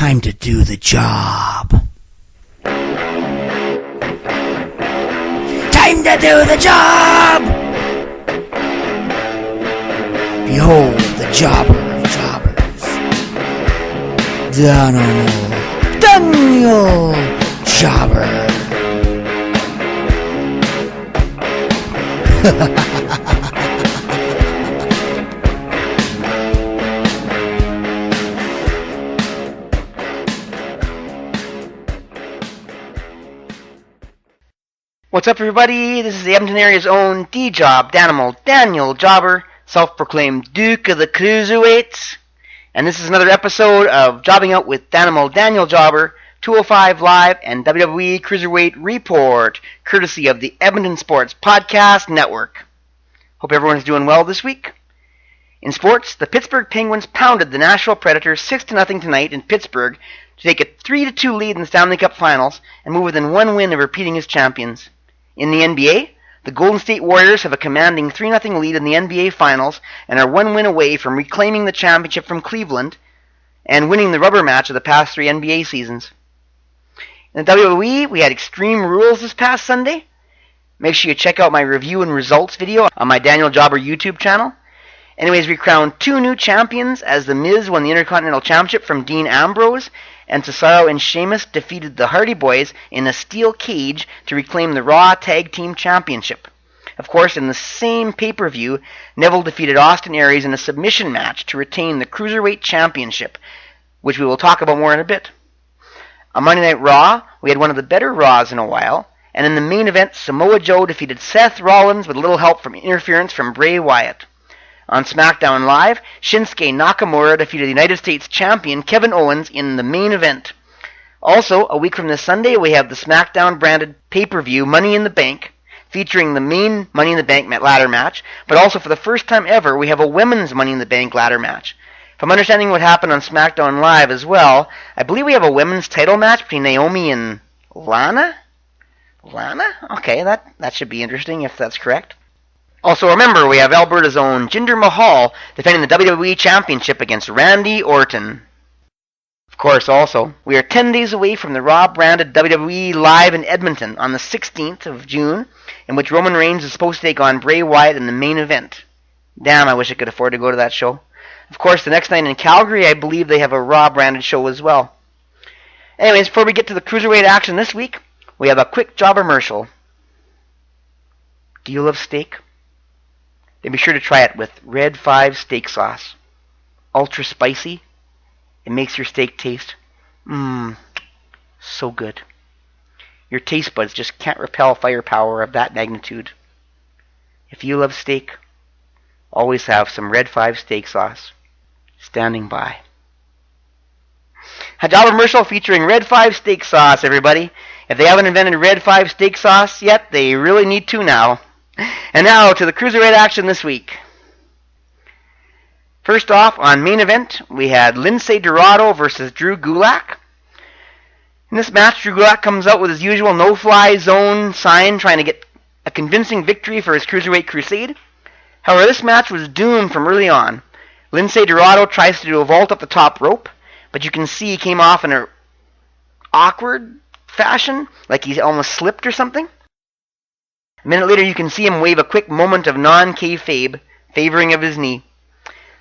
Time to do the job. Time to do the job! Behold the jobber of jobbers. Danimal Jobber. What's up, everybody? This is the Edmonton area's own D-Job, Danimal Jobber, self-proclaimed Duke of the Cruiserweights. And this is another episode of Jobbing Out with Danimal Jobber, 205 Live and WWE Cruiserweight Report, courtesy of the Edmonton Sports Podcast Network. Hope everyone's doing well this week. In sports, the Pittsburgh Penguins pounded the Nashville Predators 6-0 tonight in Pittsburgh to take a 3-2 lead in the Stanley Cup Finals and move within one win of repeating as champions. In the NBA, the Golden State Warriors have a commanding 3-0 lead in the NBA Finals and are one win away from reclaiming the championship from Cleveland and winning the rubber match of the past three NBA seasons. In the WWE, we had Extreme Rules this past Sunday. Make sure you check out my review and results video on my Daniel Jobber YouTube channel. Anyways, we crowned two new champions as The Miz won the Intercontinental Championship from Dean Ambrose, and Cesaro and Sheamus defeated the Hardy Boys in a steel cage to reclaim the Raw Tag Team Championship. Of course, in the same pay-per-view, Neville defeated Austin Aries in a submission match to retain the Cruiserweight Championship, which we will talk about more in a bit. On Monday Night Raw, we had one of the better Raws in a while, and in the main event, Samoa Joe defeated Seth Rollins with a little help from interference from Bray Wyatt. On SmackDown Live, Shinsuke Nakamura defeated the United States champion Kevin Owens in the main event. Also, a week from this Sunday, we have the SmackDown-branded pay-per-view Money in the Bank, featuring the main Money in the Bank ladder match, but also for the first time ever, we have a women's Money in the Bank ladder match. If I'm understanding what happened on SmackDown Live as well, I believe we have a women's title match between Naomi and Lana? Lana? Okay, that should be interesting if that's correct. Also, remember, we have Alberta's own Jinder Mahal defending the WWE Championship against Randy Orton. Of course, also, we are 10 days away from the Raw-branded WWE Live in Edmonton on the 16th of June, in which Roman Reigns is supposed to take on Bray Wyatt in the main event. Damn, I wish I could afford to go to that show. Of course, the next night in Calgary, I believe they have a Raw-branded show as well. Anyways, before we get to the Cruiserweight action this week, we have a quick jobbermercial. Do you love steak? Then be sure to try it with Red 5 steak sauce. Ultra spicy. It makes your steak taste, so good. Your taste buds just can't repel firepower of that magnitude. If you love steak, always have some Red 5 steak sauce standing by. A jobbermercial featuring Red 5 steak sauce, everybody. If they haven't invented Red 5 steak sauce yet, they really need to now. And now to the Cruiserweight action this week. First off, on main event, we had Lince Dorado versus Drew Gulak. In this match, Drew Gulak comes out with his usual no-fly zone sign, trying to get a convincing victory for his Cruiserweight crusade. However, this match was doomed from early on. Lince Dorado tries to do a vault up the top rope, but you can see he came off in an awkward fashion, like he almost slipped or something. A minute later, you can see him wave a quick moment of non-kayfabe, favoring of his knee.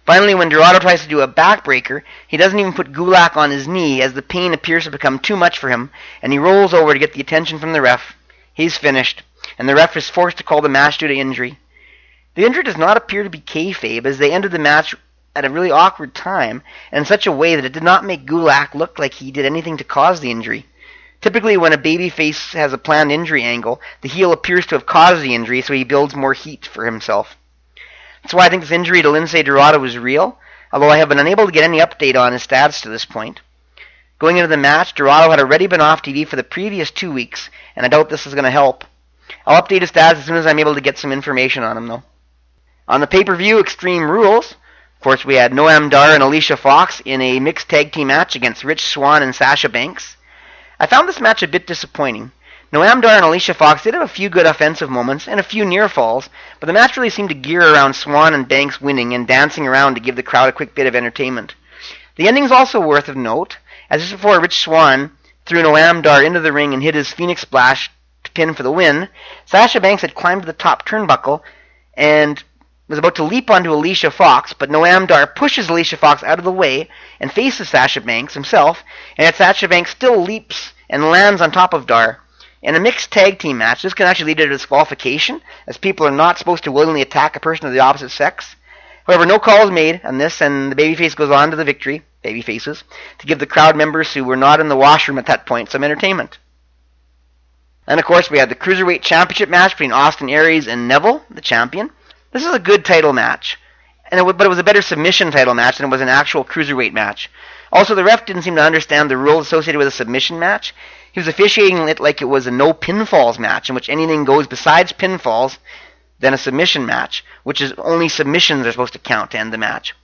Finally, when Dorado tries to do a backbreaker, he doesn't even put Gulak on his knee, as the pain appears to become too much for him, and he rolls over to get the attention from the ref. He's finished, and the ref is forced to call the match due to injury. The injury does not appear to be kayfabe, as they ended the match at a really awkward time, and in such a way that it did not make Gulak look like he did anything to cause the injury. Typically, when a babyface has a planned injury angle, the heel appears to have caused the injury, so he builds more heat for himself. That's why I think this injury to Lince Dorado was real, although I have been unable to get any update on his stats to this point. Going into the match, Dorado had already been off TV for the previous 2 weeks, and I doubt this is going to help. I'll update his stats as soon as I'm able to get some information on him, though. On the pay-per-view Extreme Rules, of course, we had Noam Dar and Alicia Fox in a mixed tag team match against Rich Swann and Sasha Banks. I found this match a bit disappointing. Noam Dar and Alicia Fox did have a few good offensive moments and a few near falls, but the match really seemed to gear around Swann and Banks winning and dancing around to give the crowd a quick bit of entertainment. The ending's also worth of note, As just before, Rich Swann threw Noam Dar into the ring and hit his Phoenix Splash to pin for the win. Sasha Banks had climbed to the top turnbuckle and was about to leap onto Alicia Fox, but Noam Dar pushes Alicia Fox out of the way and faces Sasha Banks himself, and yet Sasha Banks still leaps and lands on top of Dar. In a mixed tag team match, this can actually lead to disqualification, as people are not supposed to willingly attack a person of the opposite sex. However, no call is made on this, and the babyface goes on to the victory, babyfaces, to give the crowd members who were not in the washroom at that point some entertainment. And of course, we had the Cruiserweight Championship match between Austin Aries and Neville, the champion. This is a good title match, but it was a better submission title match than it was an actual Cruiserweight match. Also, the ref didn't seem to understand the rules associated with a submission match. He was officiating it like it was a no pinfalls match, in which anything goes besides pinfalls than a submission match, which is only submissions are supposed to count to end the match.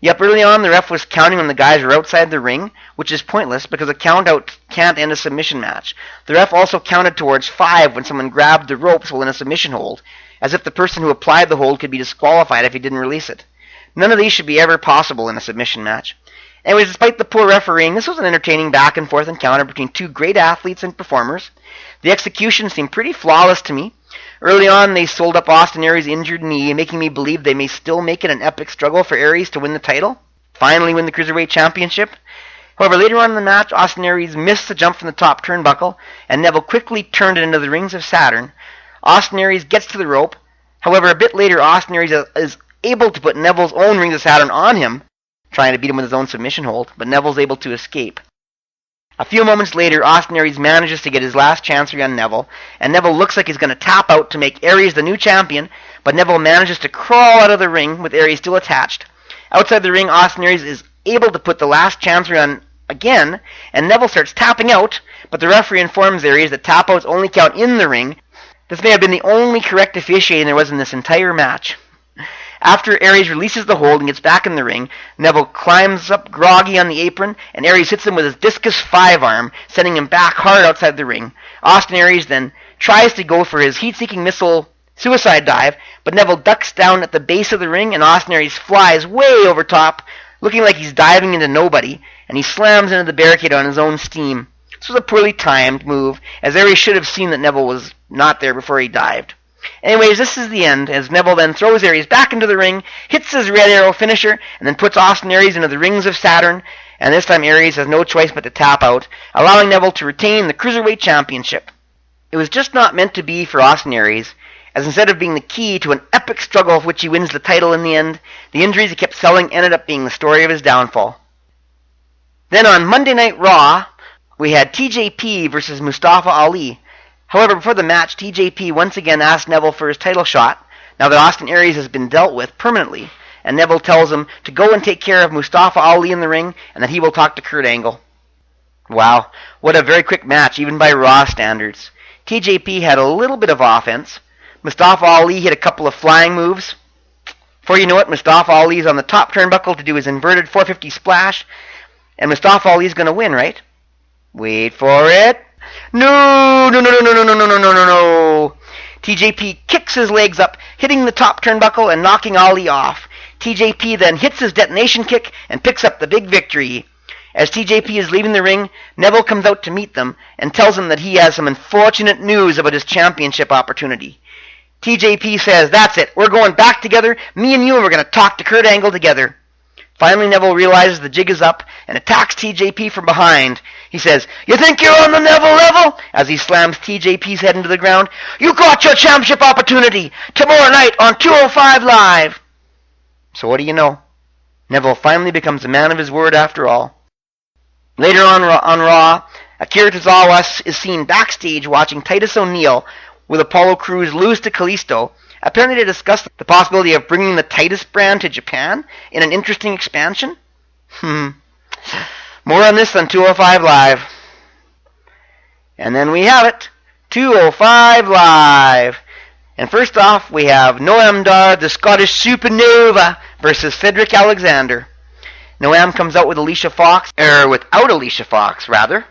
Yep, early on the ref was counting when the guys were outside the ring, which is pointless because a count out can't end a submission match. The ref also counted towards 5 when someone grabbed the ropes while in a submission hold, as if the person who applied the hold could be disqualified if he didn't release it. None of these should be ever possible in a submission match. Anyways, despite the poor refereeing, this was an entertaining back and forth encounter between two great athletes and performers. The execution seemed pretty flawless to me. Early on, they sold up Austin Aries' injured knee, making me believe they may still make it an epic struggle for Aries to win the title, finally win the Cruiserweight Championship. However, later on in the match, Austin Aries missed the jump from the top turnbuckle, and Neville quickly turned it into the Rings of Saturn. Austin Aries gets to the rope. However, a bit later, Austin Aries is able to put Neville's own Rings of Saturn on him, trying to beat him with his own submission hold, but Neville's able to escape. A few moments later, Austin Aries manages to get his last chancery on Neville, and Neville looks like he's going to tap out to make Aries the new champion, but Neville manages to crawl out of the ring with Aries still attached. Outside the ring, Austin Aries is able to put the last chancery on again, and Neville starts tapping out, but the referee informs Aries that tap outs only count in the ring. This may have been the only correct officiating there was in this entire match. After Aries releases the hold and gets back in the ring, Neville climbs up groggy on the apron, and Aries hits him with his discus 5-arm, sending him back hard outside the ring. Austin Aries then tries to go for his heat-seeking missile suicide dive, but Neville ducks down at the base of the ring, and Austin Aries flies way over top, looking like he's diving into nobody, and he slams into the barricade on his own steam. This was a poorly timed move, as Aries should have seen that Neville was not there before he dived. Anyways, this is the end, as Neville then throws Aries back into the ring, hits his Red Arrow finisher, and then puts Austin Aries into the Rings of Saturn, and this time Aries has no choice but to tap out, allowing Neville to retain the Cruiserweight Championship. It was just not meant to be for Austin Aries, as instead of being the key to an epic struggle of which he wins the title in the end, the injuries he kept selling ended up being the story of his downfall. Then on Monday Night Raw, we had TJP versus Mustafa Ali. However, before the match, TJP once again asked Neville for his title shot, now that Austin Aries has been dealt with permanently, and Neville tells him to go and take care of Mustafa Ali in the ring, and that he will talk to Kurt Angle. Wow, what a very quick match, even by Raw standards. TJP had a little bit of offense. Mustafa Ali hit a couple of flying moves. Before you know it, Mustafa Ali is on the top turnbuckle to do his inverted 450 splash, and Mustafa Ali is going to win, right? Wait for it. No. TJP kicks his legs up, hitting the top turnbuckle and knocking Ali off. TJP then hits his detonation kick and picks up the big victory. As TJP is leaving the ring, Neville comes out to meet them and tells him that he has some unfortunate news about his championship opportunity. TJP says, "That's it, we're going back together, me and you, and we're going to talk to Kurt Angle together." Finally, Neville realizes the jig is up and attacks TJP from behind. He says, "You think you're on the Neville level?" as he slams TJP's head into the ground. "You got your championship opportunity tomorrow night on 205 Live." So what do you know? Neville finally becomes a man of his word after all. Later on Raw, Akira Tozawa is seen backstage watching Titus O'Neil with Apollo Crews lose to Kalisto, apparently to discuss the possibility of bringing the Titus brand to Japan in an interesting expansion. More on this on 205 Live. And then we have it, 205 Live. And first off, we have Noam Dar, the Scottish Supernova, versus Cedric Alexander. Noam comes out with without Alicia Fox,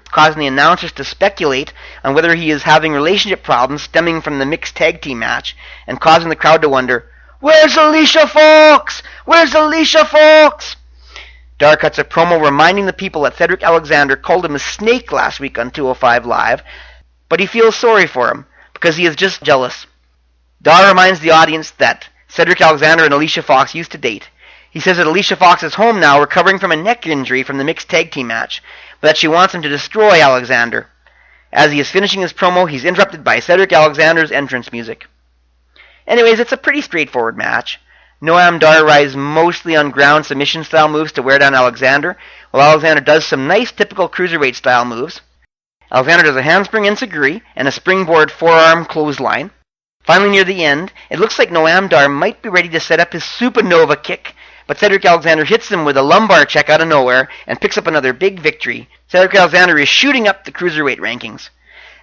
causing the announcers to speculate on whether he is having relationship problems stemming from the mixed tag team match, and causing the crowd to wonder, "Where's Alicia Fox? Where's Alicia Fox?" Dar cuts a promo reminding the people that Cedric Alexander called him a snake last week on 205 Live, but he feels sorry for him because he is just jealous. Dar reminds the audience that Cedric Alexander and Alicia Fox used to date. He says that Alicia Fox is home now recovering from a neck injury from the mixed tag team match, but that she wants him to destroy Alexander. As he is finishing his promo, he's interrupted by Cedric Alexander's entrance music. Anyways, it's a pretty straightforward match. Noam Dar relies mostly on ground submission style moves to wear down Alexander, while Alexander does some nice typical cruiserweight style moves. Alexander does a handspring enziguri and a springboard forearm clothesline. Finally, near the end, it looks like Noam Dar might be ready to set up his supernova kick, but Cedric Alexander hits him with a lumbar check out of nowhere and picks up another big victory. Cedric Alexander is shooting up the cruiserweight rankings.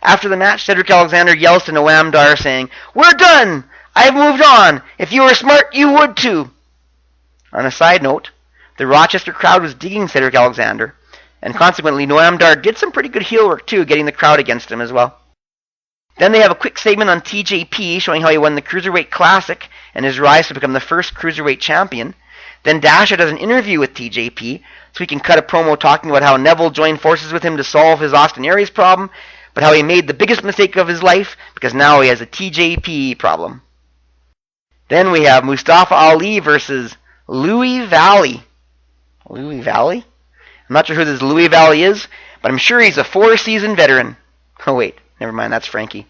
After the match, Cedric Alexander yells to Noam Dar saying, "We're done! I've moved on! If you were smart, you would too!" On a side note, the Rochester crowd was digging Cedric Alexander, and consequently Noam Dar did some pretty good heel work too, getting the crowd against him as well. Then they have a quick segment on TJP showing how he won the Cruiserweight Classic and his rise to become the first Cruiserweight champion. Then Dasha does an interview with TJP, so he can cut a promo talking about how Neville joined forces with him to solve his Austin Aries problem, but how he made the biggest mistake of his life because now he has a TJP problem. Then we have Mustafa Ali versus Louis Valley. Louis Valley? I'm not sure who this Louis Valley is, but I'm sure he's a 4-season veteran. Oh wait, never mind, that's Frankie.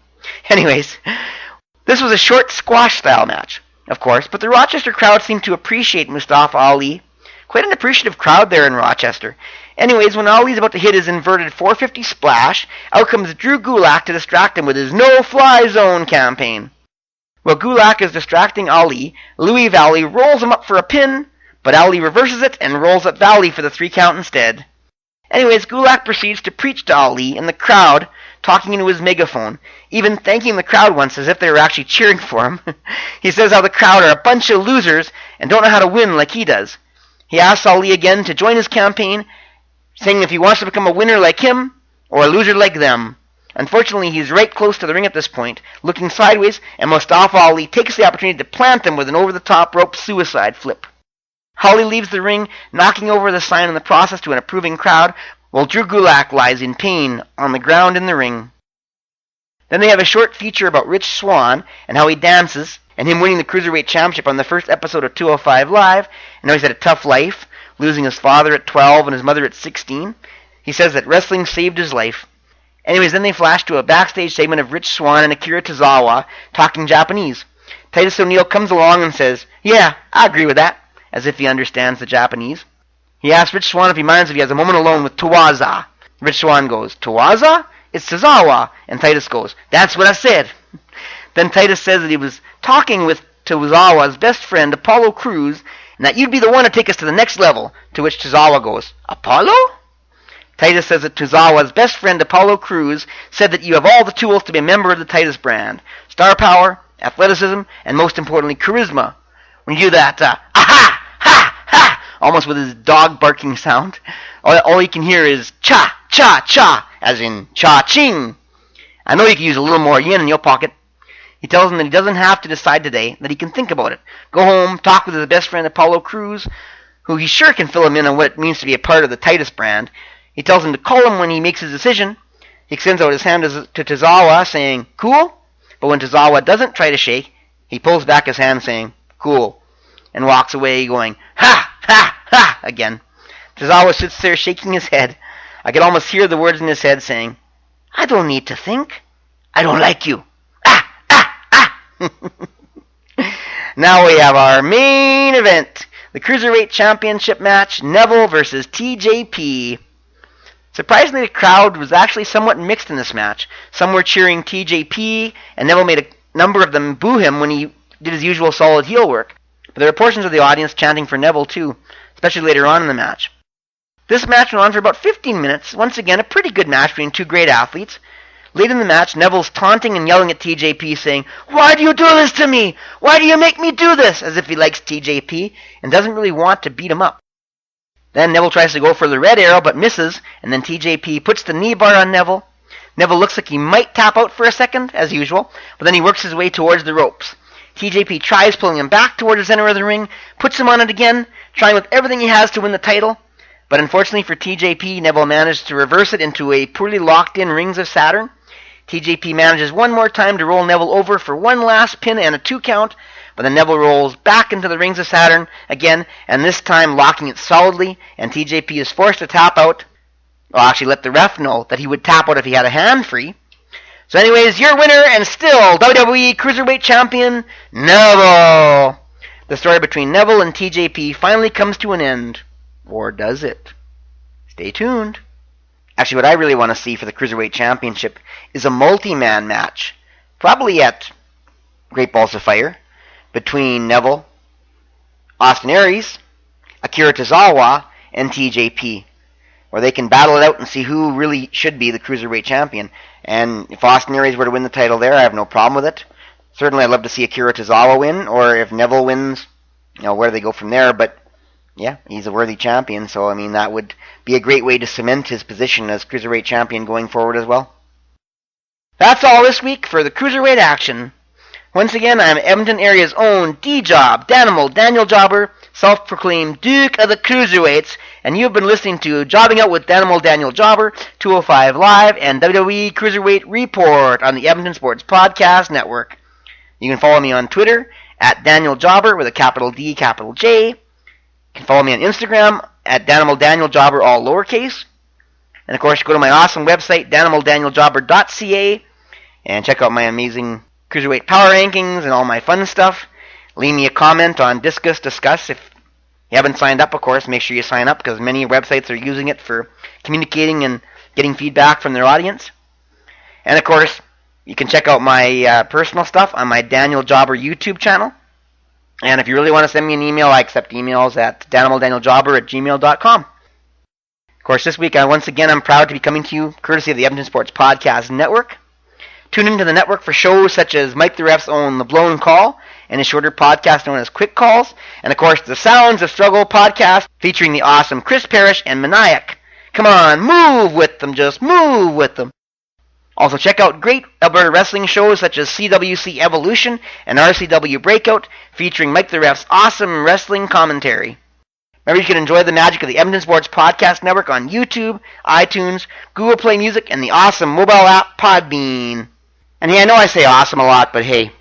Anyways, this was a short squash-style match, of course, but the Rochester crowd seemed to appreciate Mustafa Ali. Quite an appreciative crowd there in Rochester. Anyways, when Ali's about to hit his inverted 450 splash, out comes Drew Gulak to distract him with his no-fly zone campaign. While Gulak is distracting Ali, Louis Valley rolls him up for a pin, but Ali reverses it and rolls up Valley for the 3 count instead. Anyways, Gulak proceeds to preach to Ali in the crowd, talking into his megaphone, even thanking the crowd once as if they were actually cheering for him. He says how the crowd are a bunch of losers and don't know how to win like he does. He asks Ali again to join his campaign, saying if he wants to become a winner like him or a loser like them. Unfortunately, he's right close to the ring at this point, looking sideways, and Mustafa Ali takes the opportunity to plant him with an over-the-top rope suicide flip. Ali leaves the ring, knocking over the sign in the process to an approving crowd, while Drew Gulak lies in pain on the ground in the ring. Then they have a short feature about Rich Swann and how he dances, and him winning the Cruiserweight Championship on the first episode of 205 Live, and how he's had a tough life, losing his father at 12 and his mother at 16. He says that wrestling saved his life. Anyways, then they flash to a backstage segment of Rich Swann and Akira Tozawa talking Japanese. Titus O'Neil comes along and says, "Yeah, I agree with that," as if he understands the Japanese. He asks Rich Swann if he minds if he has a moment alone with Towaza. Rich Swann goes, "Towaza? It's Tozawa." And Titus goes, "That's what I said." Then Titus says that he was talking with Tozawa's best friend, Apollo Crews, and that you'd be the one to take us to the next level, to which Tozawa goes, "Apollo?" Titus says that Tozawa's best friend, Apollo Crews, said that you have all the tools to be a member of the Titus brand. Star power, athleticism, and most importantly, charisma. When you do that, aha, ha, ha, almost with his dog barking sound, all you can hear is cha, cha, cha, as in cha-ching. I know you can use a little more yin in your pocket. He tells him that he doesn't have to decide today, that he can think about it. Go home, talk with his best friend, Apollo Crews, who he sure can fill him in on what it means to be a part of the Titus brand. He tells him to call him when he makes his decision. He extends out his hand to Tozawa, saying, "Cool?" But when Tozawa doesn't try to shake, he pulls back his hand, saying, "Cool," and walks away, going, "Ha! Ha! Ha!" again. Tozawa sits there shaking his head. I can almost hear the words in his head saying, "I don't need to think. I don't like you. Ah! Ah! Ah!" Now we have our main event. The Cruiserweight Championship match, Neville versus TJP. Surprisingly, the crowd was actually somewhat mixed in this match. Some were cheering TJP, and Neville made a number of them boo him when he did his usual solid heel work. But there were portions of the audience chanting for Neville too, especially later on in the match. This match went on for about 15 minutes. Once again, a pretty good match between two great athletes. Late in the match, Neville's taunting and yelling at TJP, saying, "Why do you do this to me? Why do you make me do this?" as if he likes TJP and doesn't really want to beat him up. Then Neville tries to go for the red arrow but misses, and then TJP puts the knee bar on Neville. Neville looks like he might tap out for a second, as usual, but then he works his way towards the ropes. TJP tries pulling him back towards the center of the ring, puts him on it again, trying with everything he has to win the title. But unfortunately for TJP, Neville managed to reverse it into a poorly locked-in Rings of Saturn. TJP manages one more time to roll Neville over for one last pin and a 2 count, but then Neville rolls back into the Rings of Saturn again, and this time locking it solidly, and TJP is forced to tap out. Well, actually let the ref know that he would tap out if he had a hand free. So anyways, your winner and still WWE Cruiserweight Champion, Neville. The story between Neville and TJP finally comes to an end. Or does it? Stay tuned. Actually, what I really want to see for the Cruiserweight Championship is a multi-man match, probably at Great Balls of Fire, between Neville, Austin Aries, Akira Tozawa, and TJP, where they can battle it out and see who really should be the Cruiserweight Champion. And if Austin Aries were to win the title there, I have no problem with it. Certainly I'd love to see Akira Tozawa win, or if Neville wins, where do they go from there? But yeah, he's a worthy champion, so I mean that would be a great way to cement his position as Cruiserweight Champion going forward as well. That's all this week for the Cruiserweight action. Once again, I'm Edmonton area's own D-Job, Danimal, Daniel Jobber, self-proclaimed Duke of the Cruiserweights, and you've been listening to Jobbing Out with Danimal, Daniel Jobber, 205 Live, and WWE Cruiserweight Report on the Edmonton Sports Podcast Network. You can follow me on Twitter at Daniel Jobber with a capital D, capital J. You can follow me on Instagram at Danimal Daniel Jobber, all lowercase. And of course, go to my awesome website, danimaldanielJobber.ca, and check out my amazing Cruiserweight power rankings and all my fun stuff. Leave me a comment on Discuss. If you haven't signed up, of course, make sure you sign up, because many websites are using it for communicating and getting feedback from their audience. And of course, you can check out my personal stuff on my Daniel Jobber YouTube channel. And if you really want to send me an email, I accept emails at danimaldanielJobber@gmail.com. Of course, this week, once again, I'm proud to be coming to you courtesy of the Edmonton Sports Podcast Network. Tune into the network for shows such as Mike the Ref's own The Blown Call and his shorter podcast known as Quick Calls. And of course, the Sounds of Struggle podcast featuring the awesome Chris Parrish and Maniac. Come on, move with them, just move with them. Also, check out great Alberta wrestling shows such as CWC Evolution and RCW Breakout, featuring Mike the Ref's awesome wrestling commentary. Remember, you can enjoy the magic of the Edmonton Sports Podcast Network on YouTube, iTunes, Google Play Music, and the awesome mobile app Podbean. And hey, I know I say awesome a lot, but hey,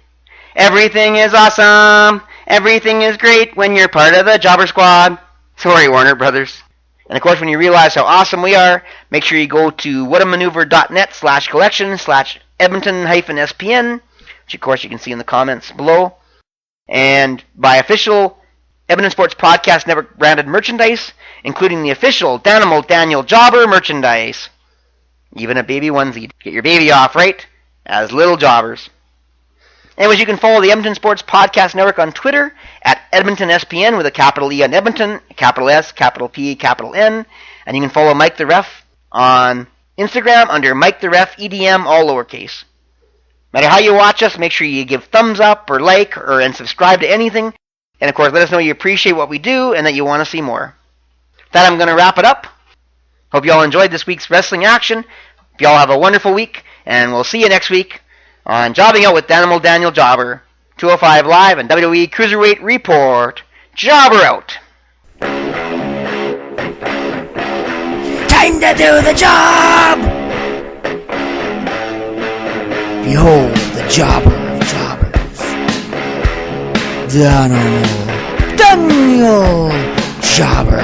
everything is awesome. Everything is great when you're part of the Jobber Squad. Sorry, Warner Brothers. And of course, when you realize how awesome we are, make sure you go to whatamaneuver.net/collection/Edmonton-SPN, which of course you can see in the comments below, and buy official Edmonton Sports Podcast Network branded merchandise, including the official Danimal Daniel Jobber merchandise. Even a baby onesie. Get your baby off, right? As little jobbers. Anyways, you can follow the Edmonton Sports Podcast Network on Twitter at EdmontonSPN with a capital E on Edmonton, capital S, capital P, capital N. And you can follow Mike the Ref on Instagram under Mike the Ref EDM, all lowercase. No matter how you watch us, make sure you give thumbs up or like and subscribe to anything. And of course, let us know you appreciate what we do and that you want to see more. With that, I'm going to wrap it up. Hope you all enjoyed this week's wrestling action. Hope you all have a wonderful week, and we'll see you next week on Jobbing Out with Danimal Daniel Jobber, 205 Live and WWE Cruiserweight Report. Jobber out! Time to do the job! Behold the jobber of jobbers, Daniel Jobber.